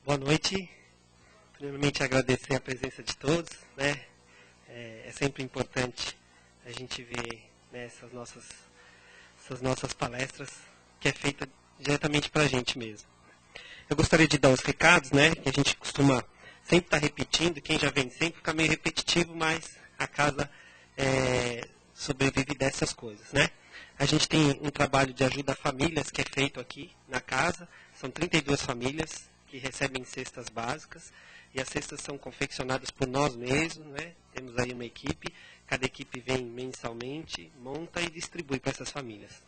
Boa noite. Primeiramente, agradecer a presença de todos, né? É sempre importante a gente ver, né, essas nossas palestras, que é feita diretamente para a gente mesmo. Eu gostaria de dar os recados, né? Que a gente costuma sempre estar repetindo. Quem já vem sempre fica meio repetitivo, mas a casa sobrevive dessas coisas, né? A gente tem um trabalho de ajuda a famílias que é feito aqui na casa. São 32 famílias que recebem cestas básicas. E as cestas são confeccionadas por nós mesmos, né? Temos aí uma equipe. Cada equipe vem mensalmente, monta e distribui para essas famílias.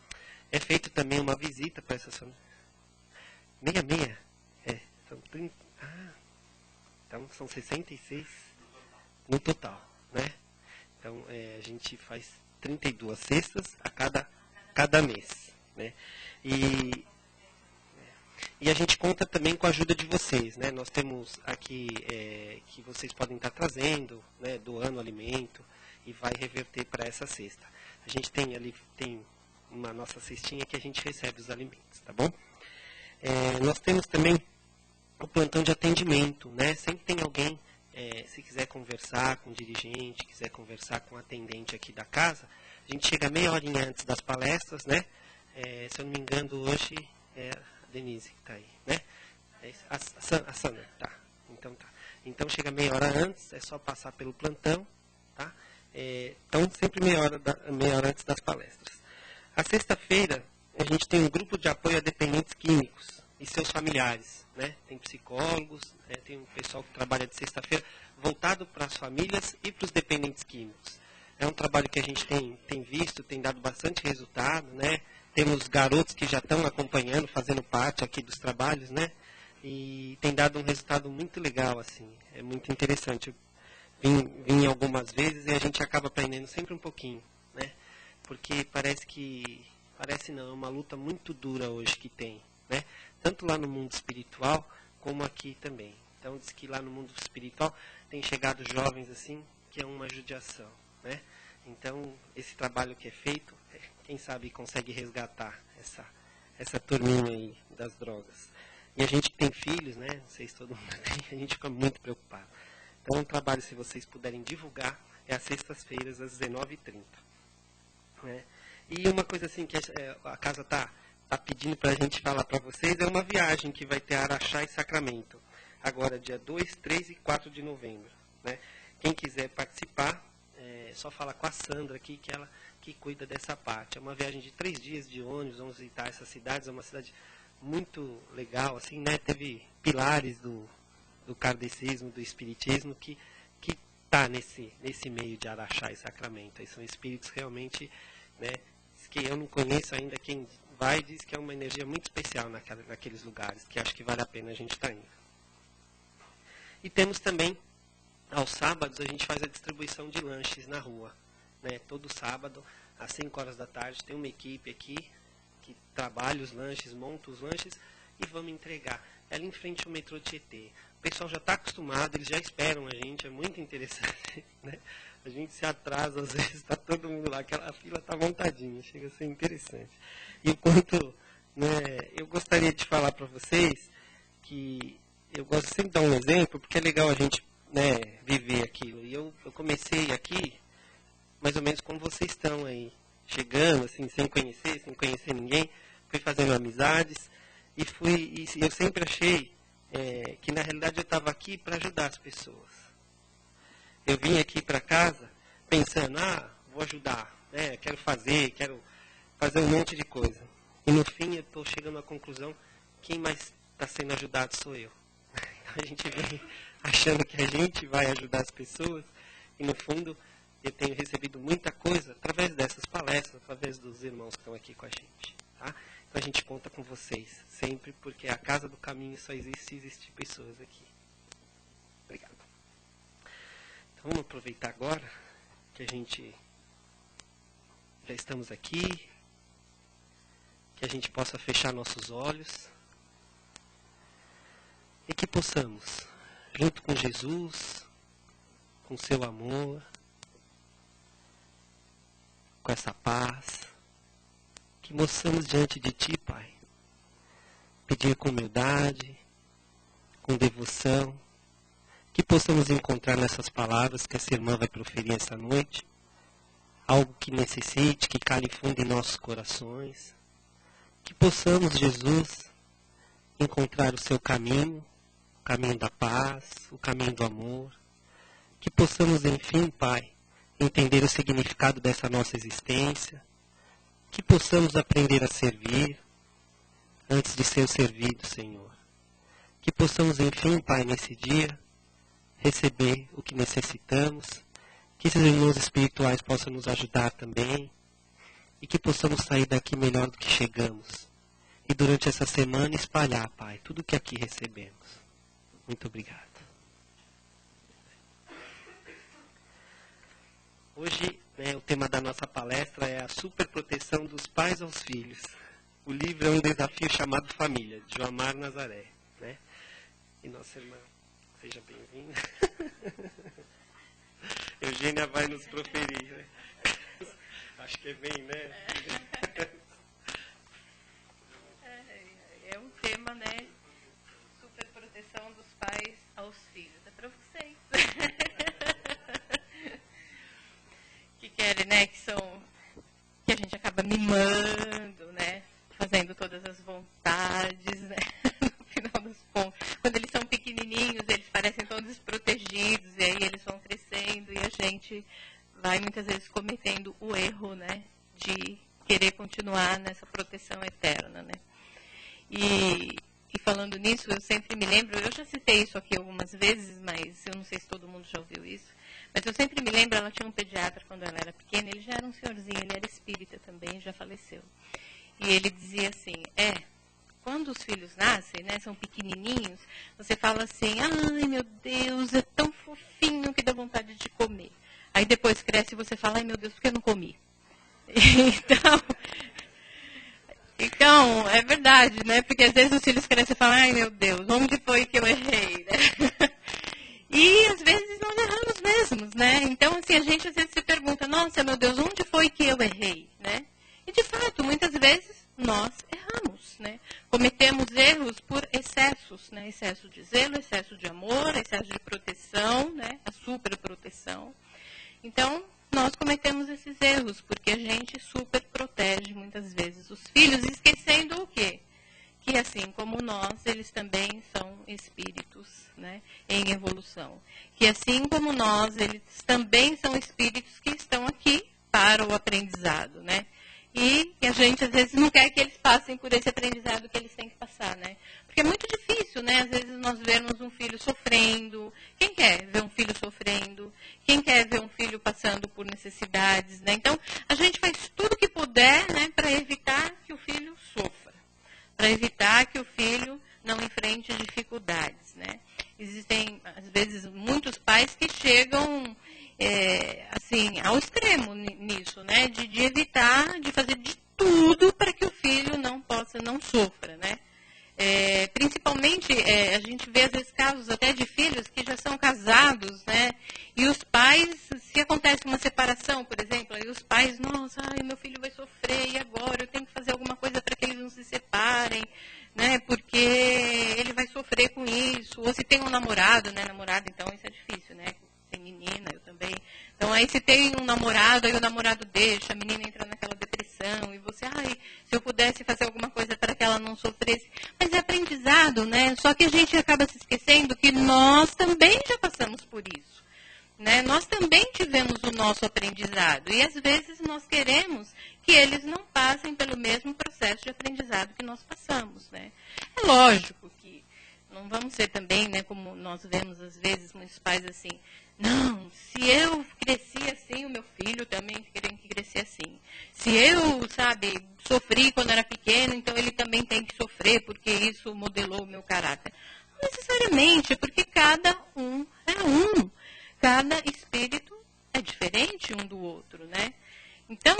É feito também uma visita para essas famílias. Meia. São 30. Então são 66 no total, né? Então a gente faz 32 cestas a cada mês, né? E a gente conta também com a ajuda de vocês, né? Nós temos aqui que vocês podem estar trazendo, né, doando alimento e vai reverter para essa cesta. A gente tem uma nossa cestinha que a gente recebe os alimentos, tá bom? Nós temos também o plantão de atendimento, né? Sempre tem alguém, se quiser conversar com o dirigente, quiser conversar com o atendente aqui da casa, a gente chega meia horinha antes das palestras, né? Se eu não me engano, hoje é a Denise que está aí, né? A Sandra, tá. Então tá. Então chega meia hora antes, é só passar pelo plantão, tá? Então sempre meia hora antes das palestras. A sexta-feira, a gente tem um grupo de apoio a dependentes químicos e seus familiares, né? Tem psicólogos, tem um pessoal que trabalha de sexta-feira voltado para as famílias e para os dependentes químicos. É um trabalho que a gente tem visto, tem dado bastante resultado, né? Temos garotos que já estão acompanhando, fazendo parte aqui dos trabalhos, né? E tem dado um resultado muito legal, assim. É muito interessante. Eu vim algumas vezes e a gente acaba aprendendo sempre um pouquinho, né? Porque parece não, é uma luta muito dura hoje que tem, né? Tanto lá no mundo espiritual, como aqui também. Então, diz que lá no mundo espiritual tem chegado jovens assim, que é uma judiação, né? Então, esse trabalho que é feito, quem sabe consegue resgatar essa turminha aí das drogas. E a gente que tem filhos, né? Não sei se todo mundo tem, a gente fica muito preocupado. Então, um trabalho, se vocês puderem divulgar, é às sextas-feiras, às 19h30. Né? E uma coisa assim que a casa está pedindo para a gente falar para vocês é uma viagem que vai ter Araxá e Sacramento, agora dia 2, 3 e 4 de novembro. Né? Quem quiser participar, é só falar com a Sandra aqui, que ela que cuida dessa parte. É uma viagem de 3 dias de ônibus, vamos visitar essas cidades, é uma cidade muito legal, assim, né? Teve pilares do kardecismo, do espiritismo, que está nesse meio de Araxá e Sacramento. Aí são espíritos realmente, né, que eu não conheço ainda, quem vai diz que é uma energia muito especial naqueles lugares, que acho que vale a pena a gente estar indo. E temos também, aos sábados, a gente faz a distribuição de lanches na rua. Né? Todo sábado, às 5 horas da tarde, tem uma equipe aqui que trabalha os lanches, monta os lanches e vamos entregar. É ali em frente ao metrô Tietê. O pessoal já está acostumado, eles já esperam a gente, é muito interessante. Né? A gente se atrasa, às vezes está todo mundo lá, aquela fila está montadinha, chega a ser interessante. E o quanto, né, eu gostaria de falar para vocês que eu gosto sempre de dar um exemplo, porque é legal a gente, né, viver aquilo. E eu comecei aqui, mais ou menos como vocês estão aí, chegando, assim, sem conhecer ninguém, fui fazendo amizades, e eu sempre achei que na realidade eu estava aqui para ajudar as pessoas. Eu vim aqui para casa pensando, vou ajudar, né, quero fazer um monte de coisa. E no fim eu estou chegando à conclusão, quem mais está sendo ajudado sou eu. Então a gente vem achando que a gente vai ajudar as pessoas, e no fundo eu tenho recebido muita coisa através dessas palestras, através dos irmãos que estão aqui com a gente. Tá? Então a gente conta com vocês sempre, porque a Casa do Caminho só existe se existir pessoas aqui. Obrigado. Então vamos aproveitar agora que a gente já estamos aqui, que a gente possa fechar nossos olhos e que possamos, junto com Jesus, com seu amor, com essa paz, que mostramos diante de Ti, Pai. Pedir com humildade, com devoção, que possamos encontrar nessas palavras que essa irmã vai proferir essa noite, algo que necessite, que cale fundo em nossos corações, que possamos, Jesus, encontrar o seu caminho, o caminho da paz, o caminho do amor, que possamos, enfim, Pai, entender o significado dessa nossa existência, que possamos aprender a servir antes de ser servido, Senhor. Que possamos, enfim, Pai, nesse dia, receber o que necessitamos, que esses irmãos espirituais possam nos ajudar também, e que possamos sair daqui melhor do que chegamos. E durante essa semana espalhar, Pai, tudo o que aqui recebemos. Muito obrigado. Hoje, o tema da nossa palestra é a superproteção dos pais aos filhos. O livro é um desafio chamado Família, de Joamar Nazaré. Né? E nossa irmã, seja bem-vinda. Eugênia vai nos proferir. Né? Acho que é bem, né? É um tema, né? Superproteção dos pais aos filhos. É para vocês. Que querem, né? Que a gente acaba mimando, né? Fazendo todas as vontades, né? No final dos contos. Quando eles são pequenininhos, eles parecem todos desprotegidos, e aí eles vão crescendo, e a gente vai muitas vezes cometendo o erro, né? De querer continuar nessa proteção eterna, né? E falando nisso, eu sempre me lembro, eu já citei isso aqui algumas vezes, mas eu não sei se todo mundo já ouviu isso, mas eu sempre me lembro, ela tinha um pediatra quando ela era pequena, ele já era um senhorzinho, ele era espírita também, já faleceu. E ele dizia assim, quando os filhos nascem, né, são pequenininhos, você fala assim, ai meu Deus, é tão fofinho que dá vontade de comer. Aí depois cresce e você fala, ai meu Deus, por que eu não comi? Então, é verdade, né? Porque às vezes os filhos crescem e falam, ai meu Deus, onde foi que eu errei, né? E às vezes nós erramos mesmos, né? Então, assim, a gente às vezes se pergunta, nossa, meu Deus, onde foi que eu errei, né? E de fato, muitas vezes nós erramos, né? Cometemos erros por excessos, né? Excesso de zelo, excesso de amor, excesso de proteção, né? A superproteção. Então, nós cometemos esses erros, porque a gente super protege muitas vezes os filhos, esquecendo o quê? Que assim como nós, eles também são espíritos, né, em evolução. Que assim como nós, eles também são espíritos que estão aqui para o aprendizado, né? E a gente às vezes não quer que eles passem por esse aprendizado que eles têm que passar, né? Porque é muito difícil, né? Às vezes nós vermos um filho sofrendo. Quem quer ver um filho sofrendo? Quem quer ver um filho passando por necessidades, né? Então, a gente faz tudo o que puder, né, para evitar que o filho sofra. Para evitar que o filho não enfrente dificuldades, né? Existem, às vezes, muitos pais que chegam assim, ao extremo nisso, né? De evitar, de fazer de tudo para que o filho não sofra, né? Principalmente, a gente vê às vezes casos até de filhos que já são casados, né? E os pais, se acontece uma separação, por exemplo, aí os pais, nossa, ai, meu filho vai sofrer, e agora eu tenho que fazer alguma coisa para que eles não se separem, né? Porque ele vai sofrer com isso. Ou se tem um namorado, né? Namorado, então isso é difícil, né? Tem menina, eu também. Então aí se tem um namorado, aí o namorado deixa, a menina entra naquela depressão, e você, ai, se eu pudesse fazer alguma coisa para que ela não sofresse. Mas é aprendizado, né? Só que a gente acaba se esquecendo que nós também já passamos por isso. Né? Nós também tivemos o nosso aprendizado. E às vezes nós queremos que eles não passem pelo mesmo processo de aprendizado que nós passamos. Né? É lógico que não vamos ser também, né, como nós vemos às vezes muitos pais assim, não, se eu cresci assim, o meu filho também tem que crescer assim. Se eu, sabe, sofri quando era pequeno, então ele também tem que sofrer, porque isso modelou o meu caráter. Não necessariamente, porque cada um é um. Cada espírito é diferente um do outro, né? Então,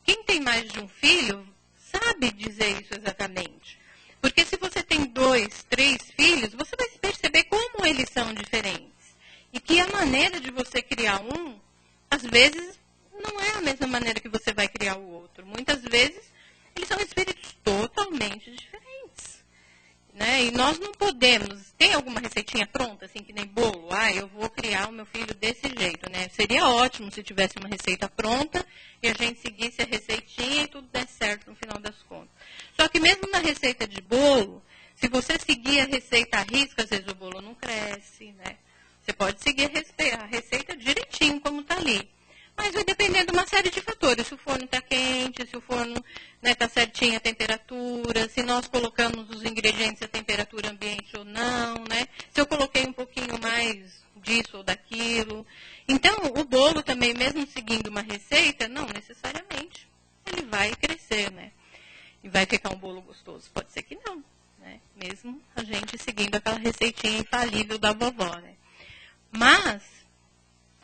quem tem mais de um filho, sabe dizer isso exatamente. Porque se você tem 2, 3 filhos, você vai perceber como eles são diferentes. E que a maneira de você criar um, às vezes, não é a mesma maneira que você vai criar o outro. Muitas vezes, eles são espíritos totalmente diferentes. né? E nós não podemos, tem alguma receitinha pronta, assim, que nem bolo? Ah, eu vou criar o meu filho desse jeito, né? Seria ótimo se tivesse uma receita pronta e a gente seguisse a receitinha e tudo der certo no final das contas. Só que mesmo na receita de bolo, se você seguir a receita à risca, às vezes o bolo não cresce, né? Você pode seguir a receita direitinho, como está ali. Mas vai depender de uma série de fatores. Se o forno está quente, se o forno está certinho a temperatura, se nós colocamos os ingredientes a temperatura ambiente ou não, né? Se eu coloquei um pouquinho mais disso ou daquilo. Então, o bolo também, mesmo seguindo uma receita, não necessariamente ele vai crescer, né? E vai ficar um bolo gostoso. Pode ser que não, né? Mesmo a gente seguindo aquela receitinha infalível da vovó, né? Mas,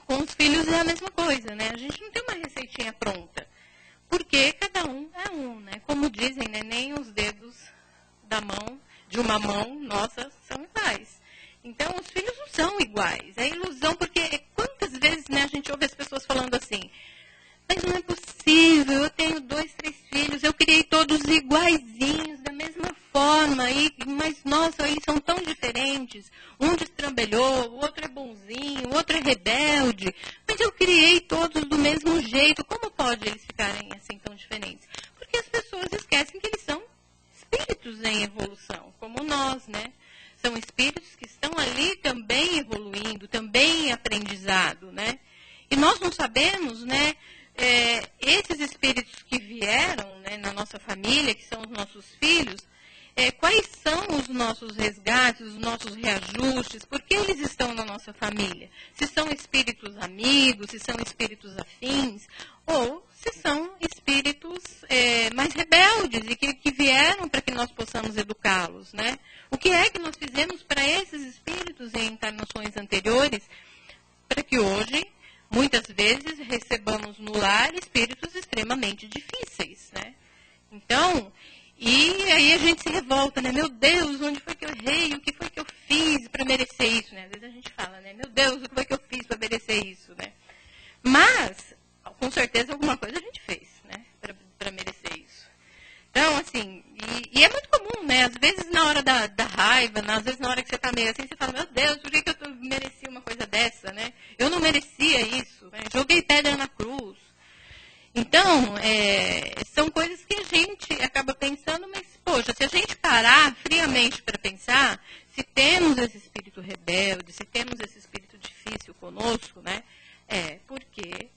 com os filhos é a mesma coisa, né? A gente não tem uma receitinha pronta, porque cada um é um, né? Como dizem, né? Nem os dedos da mão, de uma mão nossa, são iguais. Então, os filhos não são iguais. É ilusão, porque quantas vezes, né, a gente ouve as pessoas falando assim, mas não é possível, eu tenho 2, 3 filhos, eu criei todos iguaizinhos, da mesma forma, mas, nossa, eles são tão diferentes. Um destrambelhou, o outro é bonzinho, o outro é rebelde, mas eu criei todos do mesmo jeito. Como pode eles ficarem assim tão diferentes? Porque as pessoas esquecem que eles são espíritos em evolução, como nós, né? São espíritos que estão ali também evoluindo, também em aprendizado, né? E nós não sabemos, né? Esses espíritos que vieram, né, na nossa família, que são os nossos filhos, quais são os nossos resgates, os nossos reajustes, por que eles estão na nossa família? Se são espíritos amigos, se são espíritos afins, ou se são espíritos mais rebeldes e que vieram para que nós possamos educá-los, né? O que é que nós fizemos para esses espíritos em encarnações anteriores, para que hoje, muitas vezes, recebamos no lar espíritos extremamente difíceis, né? Então, e aí a gente se revolta, né? Meu Deus, onde foi que eu errei? O que foi que eu fiz para merecer isso, né? Às vezes a gente fala, né? Meu Deus, o que foi que eu fiz para merecer isso, né? Mas, com certeza, alguma coisa a gente fez, né? Para merecer isso. Então, assim, e é muito comum, né? Às vezes na hora da raiva, às vezes na hora que você está meio assim, você fala, meu Deus, por que eu mereci uma coisa dessa, né? Eu não merecia isso, né? Joguei pedra na cruz. Então, são coisas que a gente acaba pensando, mas, poxa, se a gente parar friamente para pensar, se temos esse espírito rebelde, se temos esse espírito difícil conosco, né? É porque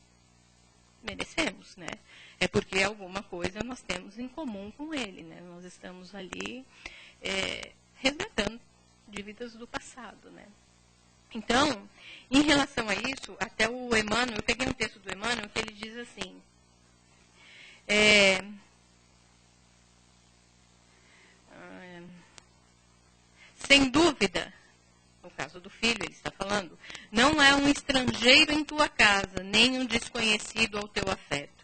merecemos, né? É porque alguma coisa nós temos em comum com ele, né? Nós estamos ali resgatando dívidas do passado, né? Então, em relação a isso, até o Emmanuel, eu peguei um texto do Emmanuel que ele diz assim, sem dúvida, no caso do filho, ele está falando, não é um estrangeiro em tua casa, nem um desconhecido ao teu afeto.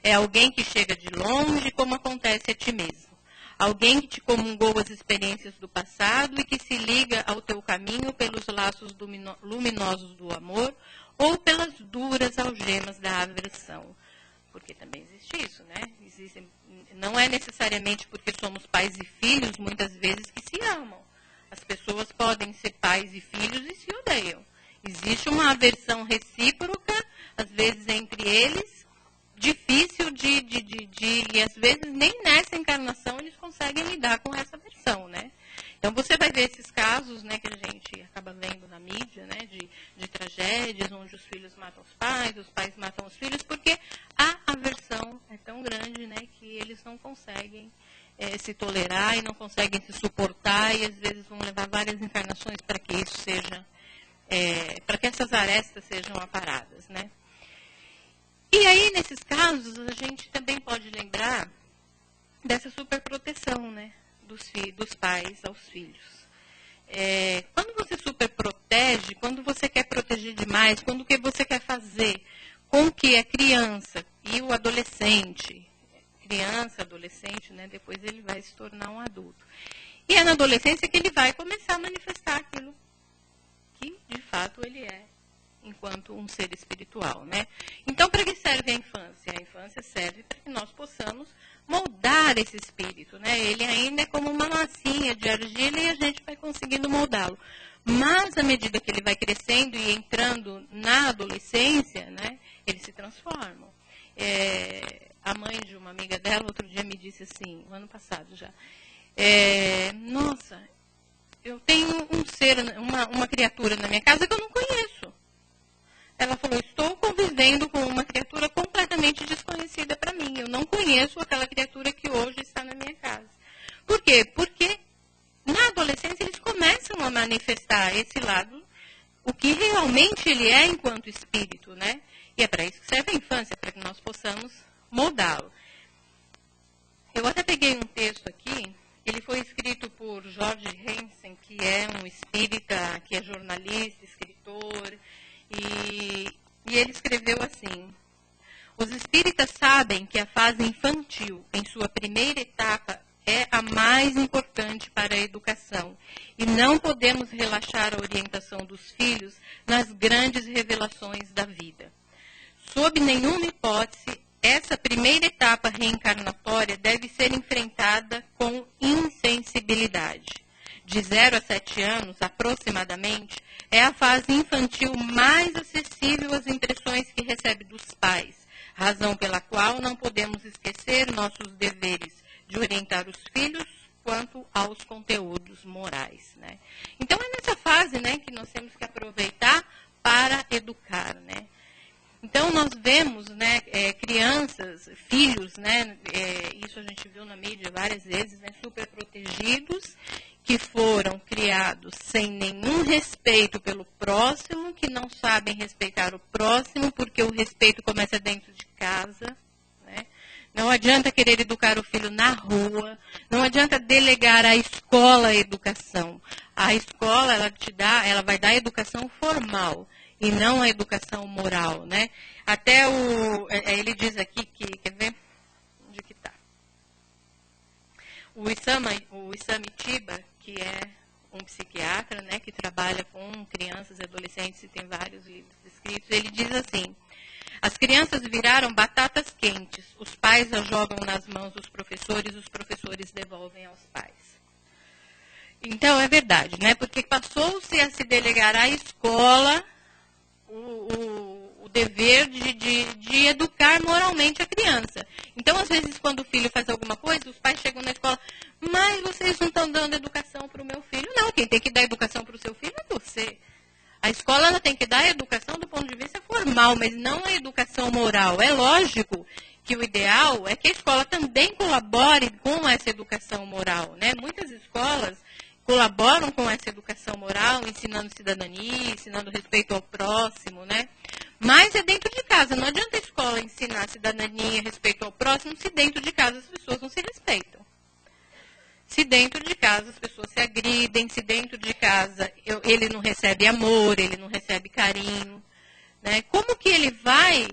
É alguém que chega de longe, como acontece a ti mesmo. Alguém que te comungou as experiências do passado e que se liga ao teu caminho pelos laços luminosos do amor ou pelas duras algemas da aversão. Porque também existe isso, né? Não é necessariamente porque somos pais e filhos, muitas vezes, que se amam. As pessoas podem ser pais e filhos e se odeiam. Existe uma aversão recíproca, às vezes, entre eles, difícil e às vezes nem nessa encarnação eles conseguem lidar com essa aversão, né? Então você vai ver esses casos, né, que a gente acaba vendo na mídia, né, de tragédias onde os filhos matam os pais matam os filhos, porque a aversão é tão grande, né, que eles não conseguem se tolerar e não conseguem se suportar e às vezes vão levar várias encarnações para que isso seja, para que essas arestas sejam aparadas, né? E aí, nesses casos, a gente também pode lembrar dessa superproteção, né, dos pais aos filhos. Quando você superprotege, quando você quer proteger demais, quando o que você quer fazer com que a criança e o adolescente, adolescente, né, depois ele vai se tornar um adulto. E é na adolescência que ele vai começar a manifestar aquilo que, de fato, ele é enquanto um ser espiritual, né? Então, para que serve a infância? A infância serve para que nós possamos moldar esse espírito, né? Ele ainda é como uma massinha de argila e a gente vai conseguindo moldá-lo. Mas, à medida que ele vai crescendo e entrando na adolescência, né, eles se transformam. A mãe de uma amiga dela, outro dia, me disse assim, no ano passado já, nossa, eu tenho um ser, uma criatura na minha casa que eu não conheço. Ela falou, estou convivendo com uma criatura completamente desconhecida para mim. Eu não conheço aquela criatura que hoje está na minha casa. Por quê? Porque na adolescência eles começam a manifestar esse lado, o que realmente ele é enquanto espírito, né? E é para isso que serve a infância, para que nós possamos moldá-lo. Eu até peguei um texto aqui, ele foi escrito por George Hansen, que é um espírita, que é jornalista, escritor, e ele escreveu assim: os espíritas sabem que a fase infantil, em sua primeira etapa, é a mais importante para a educação, e não podemos relaxar a orientação dos filhos nas grandes revelações da vida. Sob nenhuma hipótese, essa primeira etapa reencarnatória deve ser enfrentada com insensibilidade. De 0 a 7 anos, aproximadamente, é a fase infantil mais acessível às impressões que recebe dos pais, razão pela qual não podemos esquecer nossos deveres de orientar os filhos quanto aos conteúdos morais, né? Então, é nessa fase, né, que nós temos que aproveitar para educar, né? Então, nós vemos, né, crianças, filhos, né, isso a gente viu na mídia várias vezes, né, super protegidos, que foram criados sem nenhum respeito pelo próximo, que não sabem respeitar o próximo, porque o respeito começa dentro de casa, né? Não adianta querer educar o filho na rua, não adianta delegar à escola a educação. A escola, ela vai dar a educação formal, e não a educação moral, né? Até ele diz aqui que, quer ver? Onde que está? O Isami Chiba, que é um psiquiatra, né, que trabalha com crianças e adolescentes e tem vários livros escritos, ele diz assim: as crianças viraram batatas quentes, os pais as jogam nas mãos dos professores, os professores devolvem aos pais. Então, é verdade, né? Porque passou-se a se delegar à escola o dever de educar moralmente a criança. Então, às vezes, quando o filho faz alguma coisa, os pais chegam na escola, mas vocês não estão dando educação para o meu filho. Não, quem tem que dar educação para o seu filho é você. A escola ela tem que dar educação do ponto de vista formal, mas não a educação moral. É lógico que o ideal é que a escola também colabore com essa educação moral, né? Muitas escolas colaboram com essa educação moral, ensinando cidadania, ensinando respeito ao próximo, né? Mas é dentro de casa. Não adianta a escola ensinar cidadania, respeito ao próximo, se dentro de casa as pessoas não se respeitam. Se dentro de casa as pessoas se agridem, se dentro de casa ele não recebe amor, ele não recebe carinho, né? Como que ele vai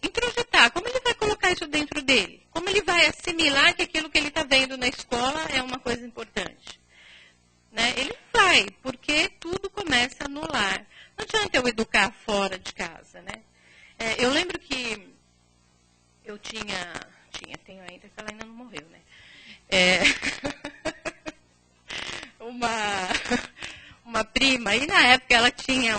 introjetar? Como ele vai colocar isso dentro dele? Como ele vai assimilar que aquilo que ele está vendo na escola é uma coisa importante? Né? Ele vai, porque tudo começa no lar. Não adianta eu educar fora de casa, né? Eu lembro que eu tenho ainda, que ela ainda não morreu, né? Uma prima, e na época ela tinha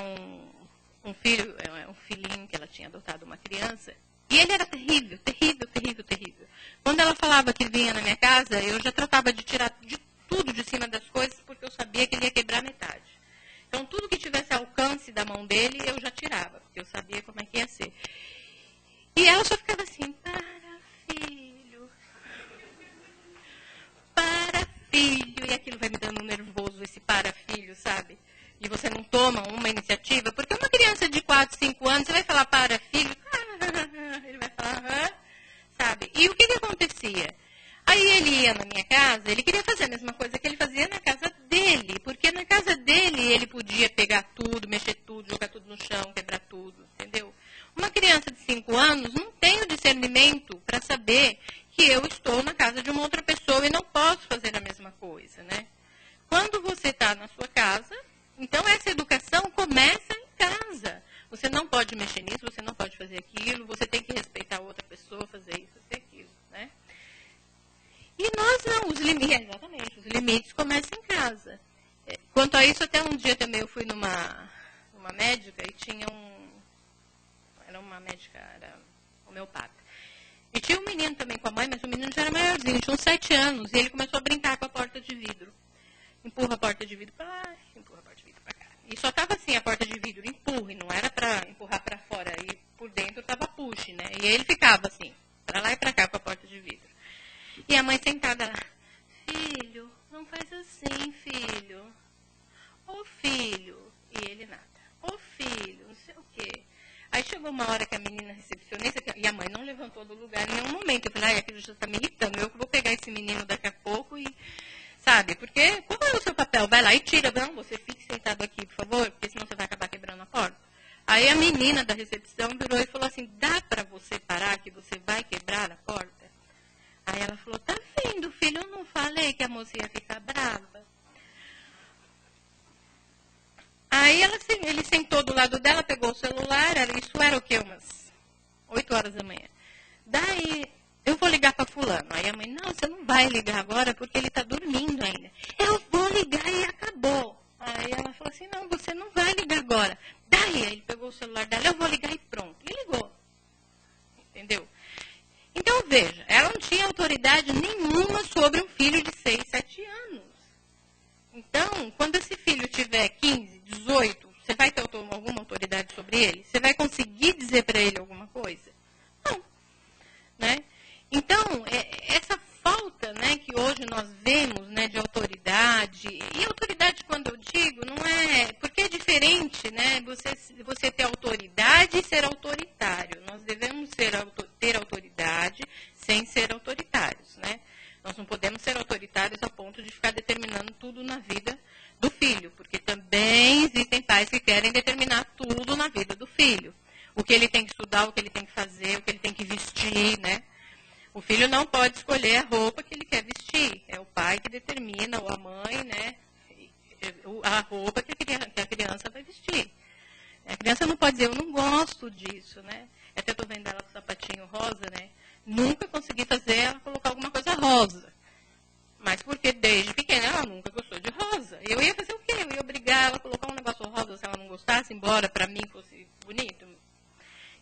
um filhinho que ela tinha adotado, uma criança, e ele era terrível, terrível, terrível, terrível. Quando ela falava que vinha na minha casa, eu já tratava de tirar de tudo de cima das coisas, porque eu sabia que ele ia quebrar metade. Então, tudo que tivesse alcance da mão dele, eu já tirava, porque eu sabia como é que ia ser. E ela só ficava assim, para filho, e aquilo vai me dando um nervoso, esse para filho, sabe? E você não toma uma iniciativa, porque uma criança de 4, 5 anos, você vai falar para filho, ele vai falar, sabe? E o que acontecia? Aí ele ia na minha casa, ele queria fazer a mesma coisa que ele fazia na casa dele, porque na casa dele ele podia pegar tudo, mexer tudo, jogar tudo no chão, quebrar tudo, entendeu? Uma criança de 5 anos não tem o discernimento para saber que eu estou na casa de uma outra pessoa e não posso fazer a mesma coisa, né? Quando você está na sua casa, então essa educação começa em casa. limites começam em casa. Quanto a isso, até um dia também eu fui numa médica e tinha era uma médica, era homeopata. E tinha um menino também com a mãe, mas o menino já era maiorzinho, tinha uns 7 anos, e ele começou a brincar com a porta de vidro. Empurra a porta de vidro para lá, empurra a porta de vidro para cá. E só estava assim a porta de vidro, empurra, e não era para empurrar para fora, e por dentro estava push, né? E ele ficava assim, para lá e para cá com a porta de vidro. E a mãe sentada lá, filho, não faz assim, filho. Ô filho, e ele nada. Ô filho, não sei o quê. Aí chegou uma hora que a menina recepcionista, e a mãe não levantou do lugar em nenhum momento. Eu falei, aquilo já está me irritando, eu que vou pegar esse menino daqui a pouco e, sabe, porque qual é o seu papel? Vai lá e tira, não, você fique sentado aqui, por favor, porque senão você vai acabar quebrando a porta. Aí a menina da recepção virou e falou assim, dá para você parar que você vai quebrar a porta? Aí ela falou, tá vendo, filho, eu não falei que a moça ia ficar brava. Aí ele sentou do lado dela, pegou o celular, isso era o quê? Umas 8 horas da manhã. Daí, eu vou ligar para fulano. Aí a mãe, não, você não vai ligar agora porque ele está dormindo ainda. Eu vou ligar e acabou. Aí ela falou assim, não, você não vai ligar agora. Daí, ele pegou o celular dela, eu vou ligar e pronto. E ligou. Entendeu? Então, veja, ela não tinha autoridade nenhuma sobre um filho de 6, 7 anos. Então, quando esse filho tiver 15, 18, você vai ter alguma autoridade sobre ele? Você vai conseguir dizer para ele alguma coisa? Não. Né? Então, essa falta, né, que hoje nós vemos, né, de autoridade, e autoridade, quando eu digo, não é... Porque é diferente, né, você ter autoridade e ser autoritário. Nós devemos ter autoridade sem ser autoritários, né? Nós não podemos ser autoritários a ponto de ficar determinando tudo na vida do filho, porque também existem pais que querem determinar tudo na vida do filho. O que ele tem que estudar, o que ele tem que fazer, o que ele tem que vestir, né? O filho não pode escolher a roupa que ele quer vestir. É o pai que determina, ou a mãe, né? A roupa que a criança vai vestir. A criança não pode dizer, eu não gosto disso, né? Até estou vendo ela com o sapatinho rosa, né? Nunca consegui fazer ela colocar alguma coisa rosa. Mas porque desde pequena ela nunca gostou de rosa. Eu ia fazer o quê? Eu ia obrigar ela a colocar um negócio rosa se ela não gostasse, embora para mim fosse bonito.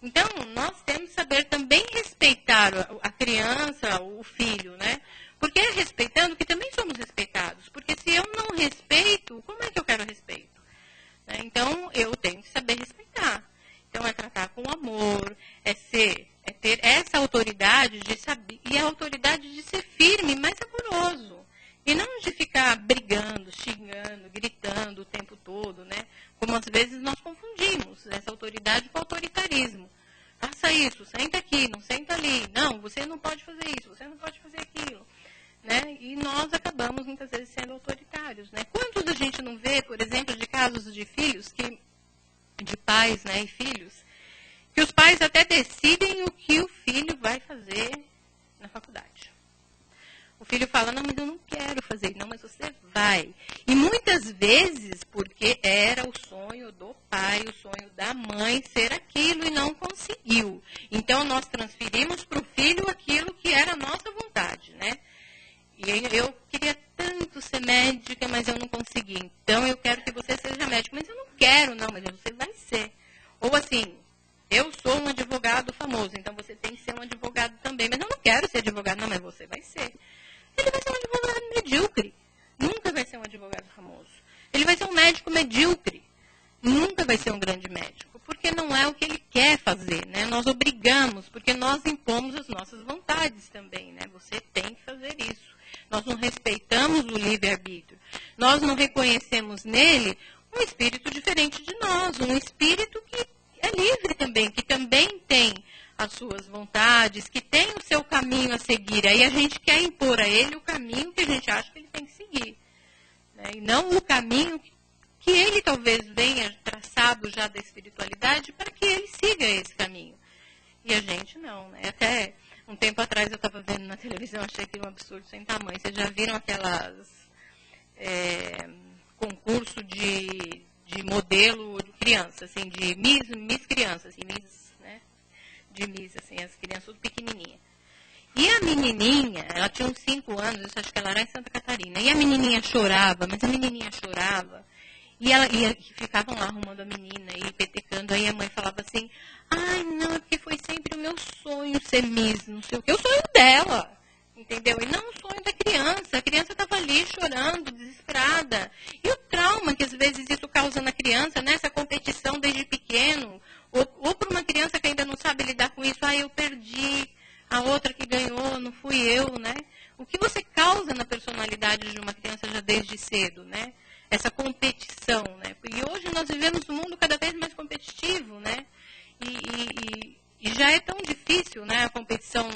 Então, nós temos que saber também respeitar a criança, o filho, né? Porque é respeitando que também somos respeitados. Porque se eu não respeito, como é que eu quero respeito? Então, eu tenho que saber respeitar. Então, é tratar com amor, é ter essa autoridade de saber, e a autoridade de ser firme, mas amoroso. E não de ficar brigando, xingando, gritando o tempo todo, né? Como às vezes nós confundimos essa autoridade com autoritarismo. Faça isso, senta aqui, não senta ali. Não, você não pode fazer isso, você não pode fazer aquilo. Né? E nós acabamos muitas vezes sendo autoritários. Né? Quantos a gente não vê, por exemplo, de casos de filhos, de pais, né, e filhos, que os pais até decidem o que o filho vai fazer na faculdade. O filho fala, não, mas eu não quero fazer. Não, mas você vai. E muitas vezes, porque era o sonho do pai, o sonho da mãe ser aquilo e não conseguiu. Então, nós transferimos para o filho aquilo que era a nossa vontade, né? E eu queria tanto ser médica, mas eu não consegui. Então, eu quero que você seja médico. Mas eu não quero, não, mas você vai ser. Ou assim, eu sou um advogado famoso, então você tem que ser um advogado também. Mas eu não quero ser advogado, não, mas você vai ser. Ele vai ser um advogado medíocre. Nunca vai ser um advogado famoso. Ele vai ser um médico medíocre. Nunca vai ser um grande médico. Porque não é o que ele quer fazer, né? Nós obrigamos, porque nós impomos as nossas vontades também, né? Você tem que fazer isso. Nós não respeitamos o livre-arbítrio. Nós não reconhecemos nele um espírito diferente de nós, um espírito que é livre também, que também tem as suas vontades, que tem o seu caminho a seguir. Aí a gente quer impor a ele o caminho que a gente acha que ele tem que seguir. Né? E não o caminho que ele talvez venha traçado já da espiritualidade para que ele siga esse caminho. E a gente não. Né? Até um tempo atrás eu estava vendo na televisão, achei aquilo um absurdo sem tamanho. Vocês já viram aquelas concurso de modelo de criança, assim, de Miss criança, assim, Miss, né? De Miss, assim, as crianças tudo pequenininhas. E a menininha, ela tinha uns 5 anos, eu acho que ela era em Santa Catarina. E a menininha chorava, mas a menininha chorava. E ficavam lá arrumando a menina e petecando. Aí a mãe falava assim, ai, não, é porque foi sempre o meu sonho ser Miss, não sei o quê. O sonho dela, entendeu? E não o sonho da criança. A criança estava ali chorando, desesperada. E o trauma que às vezes isso causa na criança, né? Essa competição desde pequeno. Ou para uma criança que ainda não sabe lidar com isso, eu perdi, a outra que ganhou, não fui eu, né? O que você causa na personalidade de uma criança já desde cedo, né? Essa competição, né? E hoje nós vivemos um mundo cada vez mais competitivo, né? E já é tão difícil, né? A competição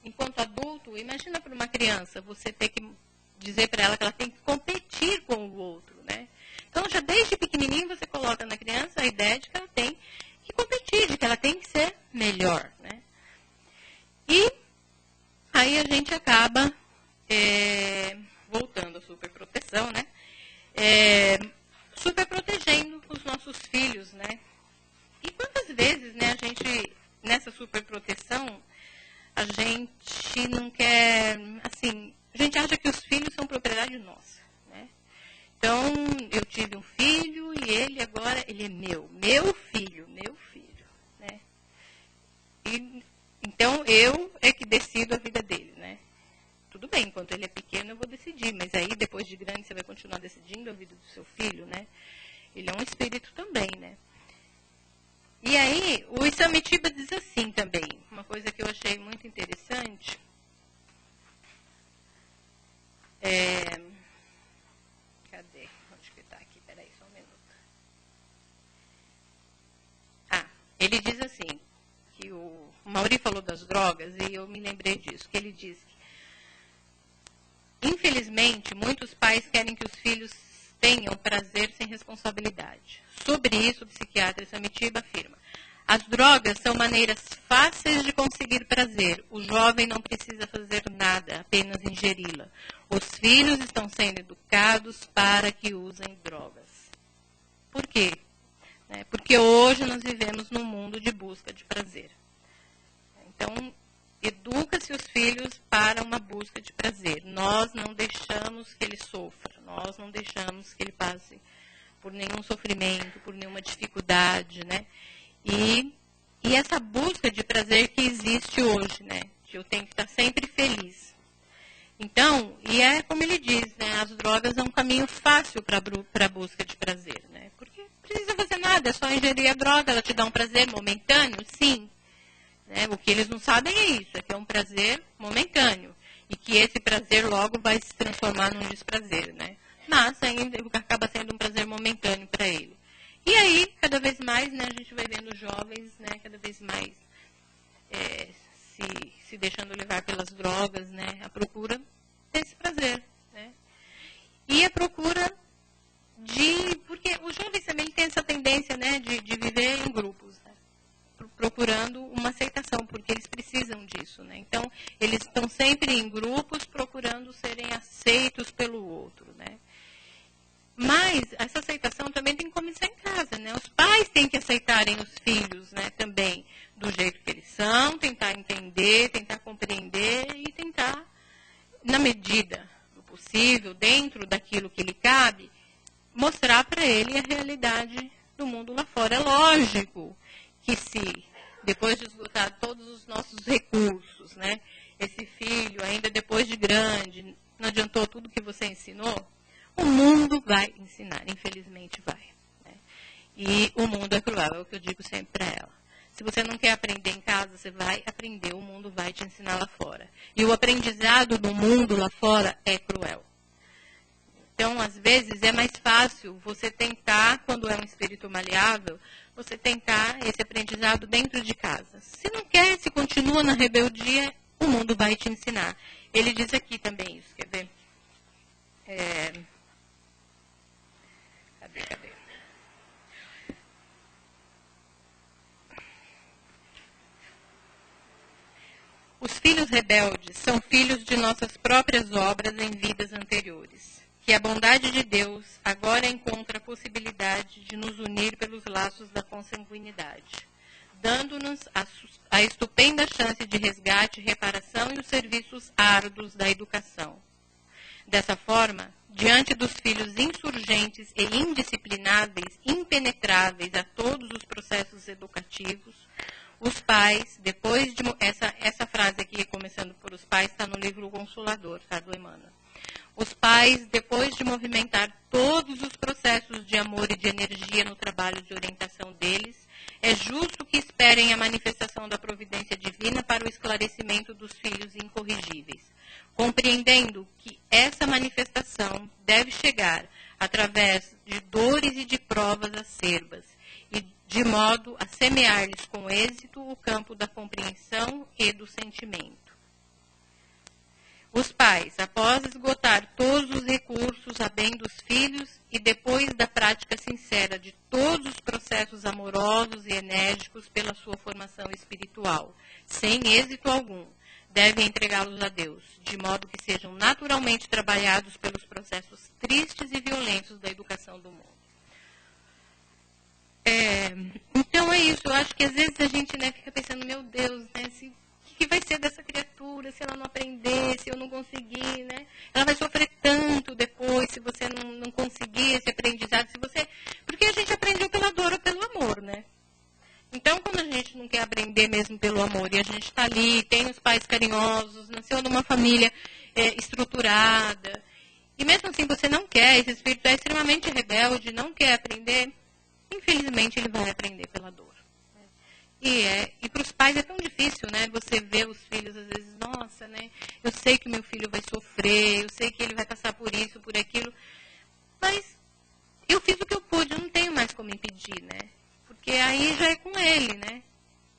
enquanto adulto. Imagina para uma criança você ter que dizer para ela que ela tem que competir com o outro, né? Então, já desde pequenininho você coloca na criança a ideia de que ela tem que competir, de que ela tem que ser melhor, né? E aí a gente acaba voltando à superproteção, né? Super protegendo os nossos filhos, né? E quantas vezes, né, a gente, nessa superproteção, a gente não quer, assim, a gente acha que os filhos são propriedade nossa, né? Então, eu tive um filho e ele agora, ele é meu filho, né? E, então, eu é que decido a vida dele, né? Tudo bem, enquanto ele é pequeno eu vou decidir, mas aí depois de grande você vai continuar decidindo a vida do seu filho, né? Ele é um espírito também, né? E aí, o Isamitiba diz assim também, uma coisa que eu achei muito interessante, cadê? Onde que está aqui? Peraí, só um minuto. Ele diz assim, que o Mauri falou das drogas e eu me lembrei disso, que ele diz que infelizmente, muitos pais querem que os filhos tenham prazer sem responsabilidade. Sobre isso, o psiquiatra Isamitiba afirma: as drogas são maneiras fáceis de conseguir prazer. O jovem não precisa fazer nada, apenas ingeri-la. Os filhos estão sendo educados para que usem drogas. Por quê? Porque hoje nós vivemos num mundo de busca de prazer. Então, educa-se os filhos para uma busca de prazer. Nós não deixamos que ele sofra, nós não deixamos que ele passe por nenhum sofrimento, por nenhuma dificuldade, né? E essa busca de prazer que existe hoje, né? Que eu tenho que estar sempre feliz. Então, e é como ele diz, né? As drogas é um caminho fácil para a busca de prazer, né? Porque não precisa fazer nada, é só ingerir a droga, ela te dá um prazer momentâneo, sim. O que eles não sabem é isso, é que é um prazer momentâneo. E que esse prazer logo vai se transformar num desprazer, né? Mas ainda acaba sendo um prazer momentâneo para ele. E aí, cada vez mais, né, a gente vai vendo jovens, né, cada vez mais se deixando levar pelas drogas, né, a procura desse prazer, né? E a procura porque o jovem também tem essa tendência, né, de viver em grupos, né? Procurando uma aceitação, porque eles precisam disso, né? Então, eles estão sempre em grupos procurando serem aceitos pelo outro, né? Mas essa aceitação também tem que começar em casa, né? Os pais têm que aceitarem os filhos, né, também, do jeito que eles são, tentar entender, tentar compreender e tentar, na medida do possível, dentro daquilo que lhe cabe, mostrar para ele a realidade do mundo lá fora. É lógico que se, depois de esgotar todos os nossos recursos, né, esse filho, ainda depois de grande, não adiantou tudo que você ensinou, o mundo vai ensinar, infelizmente vai. Né? E o mundo é cruel, é o que eu digo sempre para ela. Se você não quer aprender em casa, você vai aprender, o mundo vai te ensinar lá fora. E o aprendizado do mundo lá fora é cruel. Então, às vezes, é mais fácil você tentar, quando é um espírito maleável, você tentar esse aprendizado dentro de casa. Se não quer, se continua na rebeldia, o mundo vai te ensinar. Ele diz aqui também isso, quer ver? Cadê? Os filhos rebeldes são filhos de nossas próprias obras em vidas anteriores. Que a bondade de Deus agora encontra a possibilidade de nos unir pelos laços da consanguinidade, dando-nos a estupenda chance de resgate, reparação e os serviços árduos da educação. Dessa forma, diante dos filhos insurgentes e indisciplináveis, impenetráveis a todos os processos educativos, os pais, depois de... Essa frase aqui, começando por os pais, está no livro O Consolador, tá, do Emmanuel. Os pais, depois de movimentar todos os processos de amor e de energia no trabalho de orientação deles, é justo que esperem a manifestação da providência divina para o esclarecimento dos filhos incorrigíveis, compreendendo que essa manifestação deve chegar através de dores e de provas acerbas, e de modo a semear-lhes com êxito o campo da compreensão e do sentimento. Os pais, após esgotar todos os recursos a bem dos filhos e depois da prática sincera de todos os processos amorosos e enérgicos pela sua formação espiritual, sem êxito algum, devem entregá-los a Deus, de modo que sejam naturalmente trabalhados pelos processos tristes e violentos da educação do mundo. Então é isso, eu acho que às vezes a gente, né, fica pensando, meu Deus, né, o que vai ser dessa criatura se ela não aprender, se eu não conseguir, né? Ela vai sofrer tanto depois se você não conseguir esse aprendizado, porque a gente aprendeu pela dor ou pelo amor, né? Então, quando a gente não quer aprender mesmo pelo amor, e a gente está ali, tem os pais carinhosos, nasceu numa família estruturada, e mesmo assim você não quer, esse espírito é extremamente rebelde, não quer aprender, infelizmente ele vai aprender pela dor. E para os pais é tão difícil, né? Você vê os filhos, às vezes, nossa, né? Eu sei que meu filho vai sofrer, eu sei que ele vai passar por isso, por aquilo, mas eu fiz o que eu pude, eu não tenho mais como impedir, né? Porque aí já é com ele, né?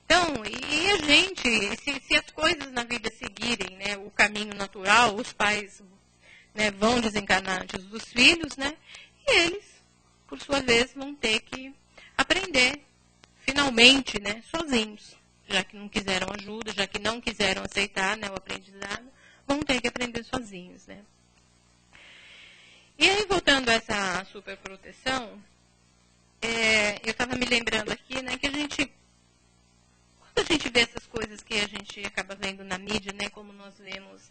Então, e a gente, se as coisas na vida seguirem, né, o caminho natural, os pais, né, vão desencarnar antes dos filhos, né? E eles, por sua vez, vão ter que aprender finalmente, né, sozinhos, já que não quiseram ajuda, já que não quiseram aceitar, né, o aprendizado, vão ter que aprender sozinhos, né. E aí, voltando a essa superproteção, eu estava me lembrando aqui, né, que quando a gente vê essas coisas que a gente acaba vendo na mídia, né, como nós vemos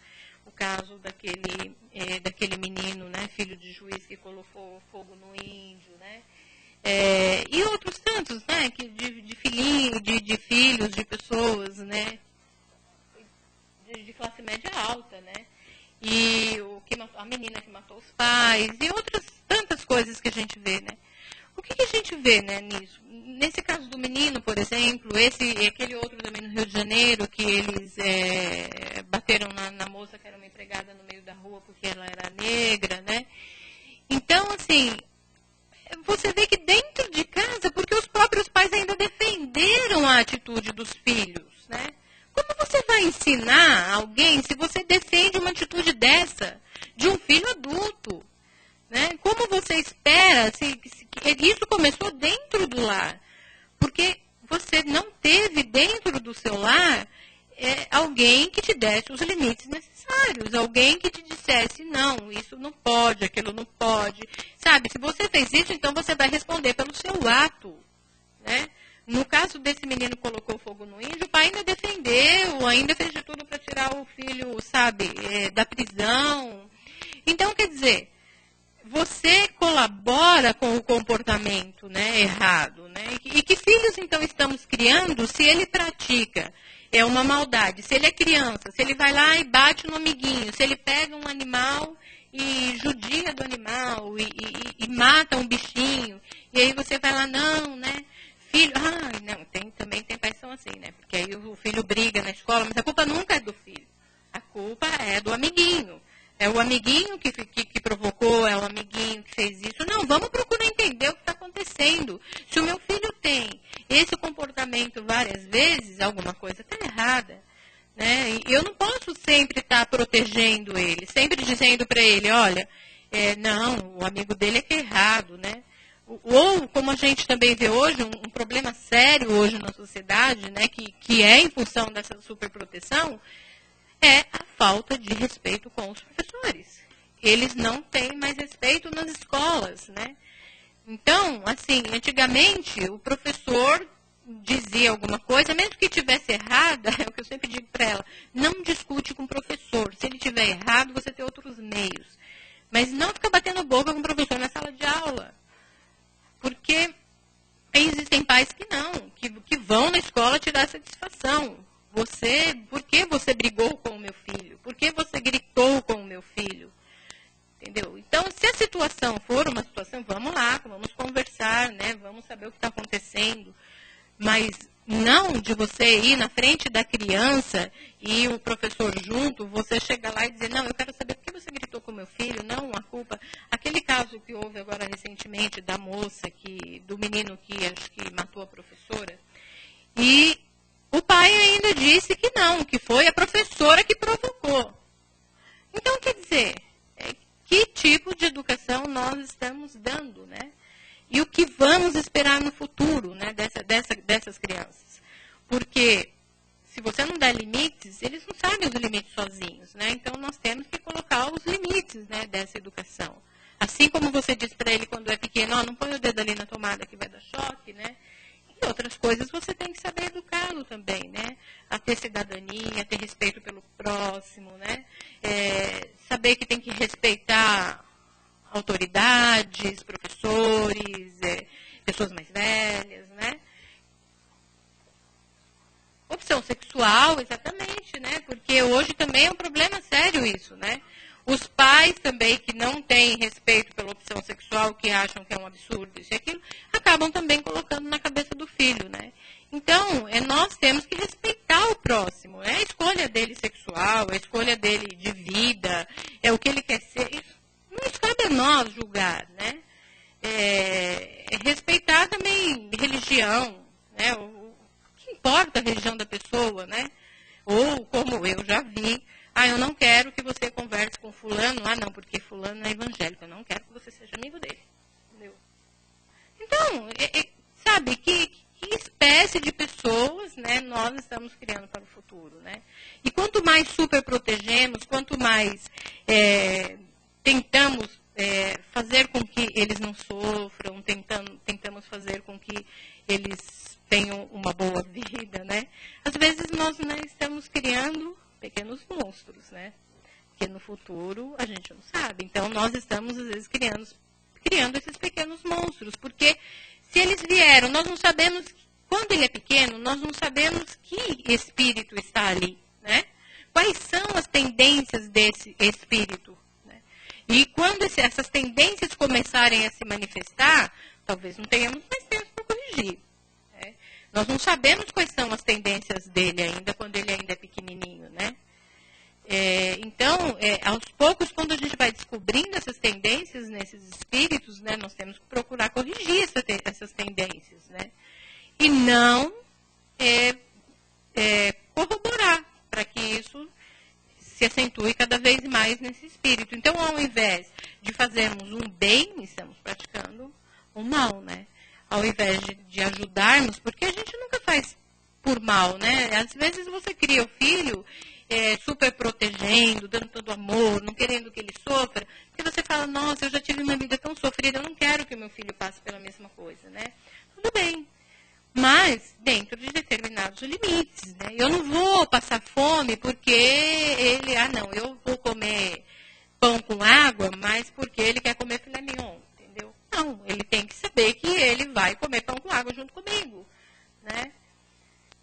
o caso daquele menino, né, filho de juiz que colocou fogo no índio, né, e outros tantos, né, de filhos de pessoas, né, de classe média alta, né, e a menina que matou os pais, e outras tantas coisas que a gente vê, né. O que a gente vê, né, nisso? Nesse caso do menino, por exemplo, aquele outro também no Rio de Janeiro, que eles bateram na moça que era uma empregada no meio da rua porque ela era negra, né. Então, assim, você vê que dentro de casa, porque os próprios pais ainda defenderam a atitude dos filhos, né? Como você vai ensinar alguém se você defende uma atitude dessa, de um filho adulto? Né? Como você espera? Isso começou dentro do lar. Porque você não teve dentro do seu lar alguém que te desse os limites necessários, alguém que te dissesse, não, isso não pode, aquilo não pode. Sabe, se você fez isso, então você vai responder pelo seu ato. Né? No caso desse menino que colocou fogo no índio, o pai ainda defendeu, ainda fez de tudo para tirar o filho, sabe, da prisão. Então, quer dizer, você colabora com o comportamento, né, errado. Né? E que filhos, então, estamos criando se ele pratica uma maldade? Se ele é criança, se ele vai lá e bate no amiguinho, se ele pega um animal e judia do animal e mata um bichinho, e aí você vai lá, não, né, filho, não, também tem pais que são assim, né, porque aí o filho briga na escola, mas a culpa nunca é do filho, a culpa é do amiguinho. É o amiguinho que provocou, é o amiguinho que fez isso. Não, vamos procurar entender o que está acontecendo. Se o meu filho tem esse comportamento várias vezes, alguma coisa está errada. Né? E eu não posso sempre estar protegendo ele, sempre dizendo para ele, olha, não, o amigo dele é que é errado. Né? Ou, como a gente também vê hoje, um problema sério hoje na sociedade, né, que é em função dessa superproteção, é a falta de respeito com os professores. Eles não têm mais respeito nas escolas, né? Então, assim, antigamente o professor dizia alguma coisa, mesmo que tivesse errada, é o que eu sempre digo para ela, não discute com o professor. Se ele tiver errado, você tem outros meios. Mas não fica batendo boca com o professor na sala de aula. Porque existem pais que não, que vão na escola tirar satisfação. Por que você brigou com o meu filho? Por que você gritou com o meu filho? Entendeu? Então, se a situação for uma situação, vamos lá, vamos conversar, né? Vamos saber o que está acontecendo. Mas não de você ir na frente da criança e o professor junto, você chegar lá e dizer, não, eu quero saber por que você gritou com o meu filho, não, a culpa. Aquele caso que houve agora recentemente da moça, do menino que acho que matou a professora, e o pai ainda disse que não, que foi a professora que provocou. Então, quer dizer, que tipo de educação nós estamos dando, né? E o que vamos esperar no futuro, né, dessas crianças. Porque se você não dá limites, eles não sabem os limites sozinhos, né? Então nós temos que colocar os limites, né, dessa educação. Assim como você diz para ele quando é pequeno, não põe o dedo ali na tomada que vai dar choque, né? E outras coisas você tem que saber educá-lo também, né? A ter cidadania, a ter respeito pelo próximo, né? Saber que tem que respeitar autoridades, professores, pessoas mais velhas, né? Opção sexual, exatamente, né? Porque hoje também é um problema sério isso, né? Os pais também que não têm respeito pela opção sexual, que acham que é um absurdo isso e aquilo, acabam também colocando na cabeça do filho, né? Então, nós temos que respeitar o próximo, é a escolha dele sexual, a escolha dele de vida, é o que ele quer ser. Isso cabe a nós julgar, né? Respeitar também religião, né? O que importa a religião da pessoa, né? Ou, como eu já vi, eu não quero que você converse com fulano, não, porque fulano é evangélico, eu não quero que você seja amigo dele. Entendeu? Então, sabe, que espécie de pessoas, né, nós estamos criando para o futuro, né? E quanto mais super protegemos, quanto mais tentamos fazer com que eles não sofram, tentamos fazer com que eles tenham uma boa vida, né? Às vezes nós, né, estamos criando pequenos monstros, né? Porque no futuro a gente não sabe. Então nós estamos, às vezes, criando esses pequenos monstros, porque se eles vieram, nós não sabemos, quando ele é pequeno, nós não sabemos que espírito está ali, né? Quais são as tendências desse espírito? Né? E quando essas tendências começarem a se manifestar, talvez não tenhamos mais tempo para corrigir. Né? Nós não sabemos quais são as tendências dele ainda, quando ele ainda é pequenininho, né? Então, aos poucos, quando a gente vai descobrindo essas tendências nesses espíritos, né, nós temos que procurar corrigir essas tendências, né? E não corroborar para que isso se acentue cada vez mais nesse espírito. Então, ao invés de fazermos um bem, estamos praticando o mal, né? Ao invés de ajudarmos, porque a gente nunca faz por mal, né? Às vezes você cria o filho super protegendo, dando todo amor, não querendo que ele sofra, porque você fala, nossa, eu já tive uma vida tão sofrida, eu não quero que o meu filho passe pela mesma coisa, né? Tudo bem, mas dentro de determinados limites, né? Eu não vou passar fome porque ele, não, eu vou comer pão com água, mas porque ele quer comer filé mignon, entendeu? Não, ele tem que saber que ele vai comer pão com água junto comigo, né?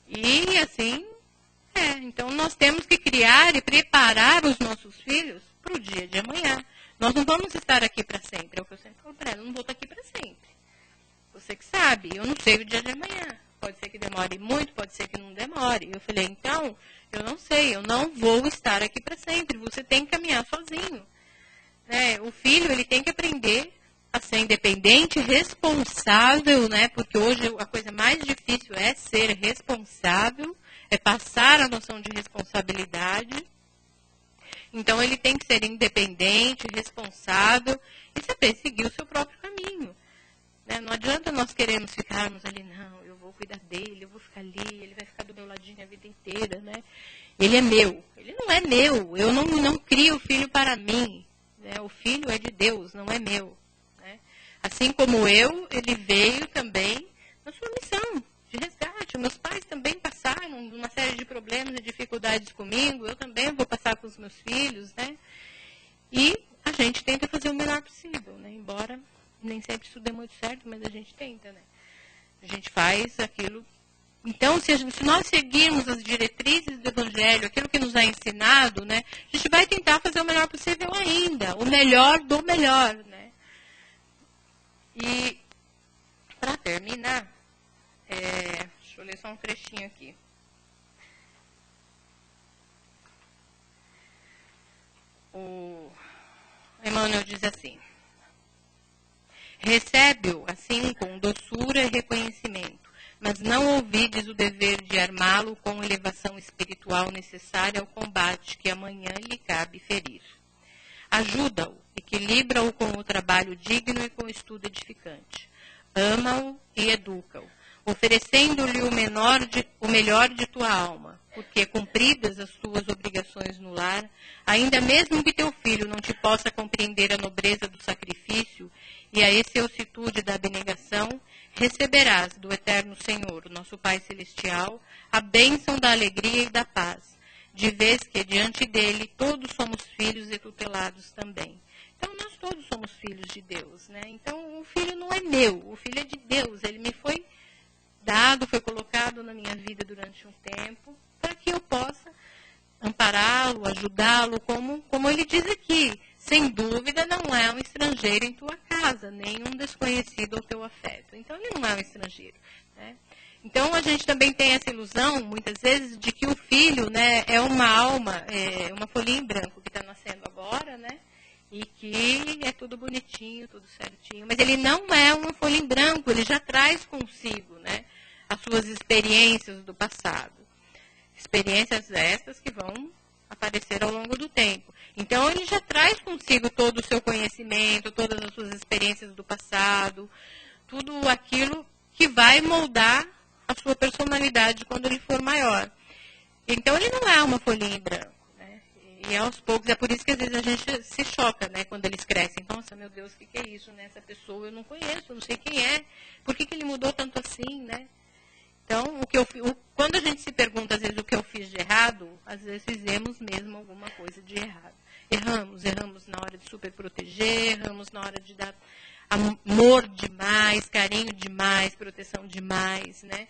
E assim, então nós temos que criar e preparar os nossos filhos para o dia de amanhã. Nós não vamos estar aqui para sempre, é o que eu sempre falo para ela, eu não vou estar aqui para sempre. Você que sabe, eu não sei o dia de amanhã. Pode ser que demore muito, pode ser que não demore. Eu falei, então, eu não sei, eu não vou estar aqui para sempre. Você tem que caminhar sozinho. Né? O filho, ele tem que aprender a ser independente, responsável, né? Porque hoje a coisa mais difícil é ser responsável, é passar a noção de responsabilidade. Então, ele tem que ser independente, responsável e saber seguir o seu próprio caminho. Né? Não adianta nós queremos ficarmos ali, não, eu vou cuidar dele, eu vou ficar ali, ele vai ficar do meu ladinho a vida inteira. Né? Ele é meu, ele não é meu, eu não crio o filho para mim. Né? O filho é de Deus, não é meu. Né? Assim como ele veio também na sua missão de resgate. Poxa, meus pais também passaram uma série de problemas e dificuldades comigo, eu também vou passar com os meus filhos, né? E a gente tenta fazer o melhor possível, né? Embora nem sempre isso dê muito certo, mas a gente tenta, né? A gente faz aquilo. Então, se nós seguirmos as diretrizes do Evangelho, aquilo que nos é ensinado, né? A gente vai tentar fazer o melhor possível ainda, o melhor do melhor, né? E, para terminar, deixa eu ler só um trechinho aqui. O Emmanuel diz assim: recebe-o assim com doçura e reconhecimento, mas não ouvides o dever de armá-lo com elevação espiritual necessária ao combate que amanhã lhe cabe ferir. Ajuda-o, equilibra-o com o trabalho digno e com o estudo edificante. Ama-o e educa-o, oferecendo-lhe o melhor de tua alma, porque, cumpridas as tuas obrigações no lar, ainda mesmo que teu filho não te possa compreender a nobreza do sacrifício e a excelsitude da abnegação, receberás do Eterno Senhor, nosso Pai Celestial, a bênção da alegria e da paz, de vez que diante dele todos somos filhos e tutelados também. Então, nós todos somos filhos de Deus, né? Então, o filho não é meu, o filho é de Deus. Ele me foi dado, foi colocado na minha vida durante um tempo, para que eu possa ampará-lo, ajudá-lo, como ele diz aqui. Sem dúvida, não é um estrangeiro em tua casa, nem um desconhecido ao teu afeto. Então, ele não é um estrangeiro, né? Então, a gente também tem essa ilusão, muitas vezes, de que o filho, né, é uma alma, uma folhinha em branco que está nascendo agora, né? E que é tudo bonitinho, tudo certinho. Mas ele não é uma folha em branco, ele já traz consigo, né, as suas experiências do passado. Experiências estas que vão aparecer ao longo do tempo. Então, ele já traz consigo todo o seu conhecimento, todas as suas experiências do passado, tudo aquilo que vai moldar a sua personalidade quando ele for maior. Então, ele não é uma folhinha em branco. E aos poucos, é por isso que às vezes a gente se choca, né, quando eles crescem. Nossa, meu Deus, o que é isso, né? Essa pessoa eu não conheço, eu não sei quem é. Por que ele mudou tanto assim, né? Então, quando a gente se pergunta, às vezes, o que eu fiz de errado, às vezes fizemos mesmo alguma coisa de errado. Erramos na hora de superproteger, erramos na hora de dar amor demais, carinho demais, proteção demais, né?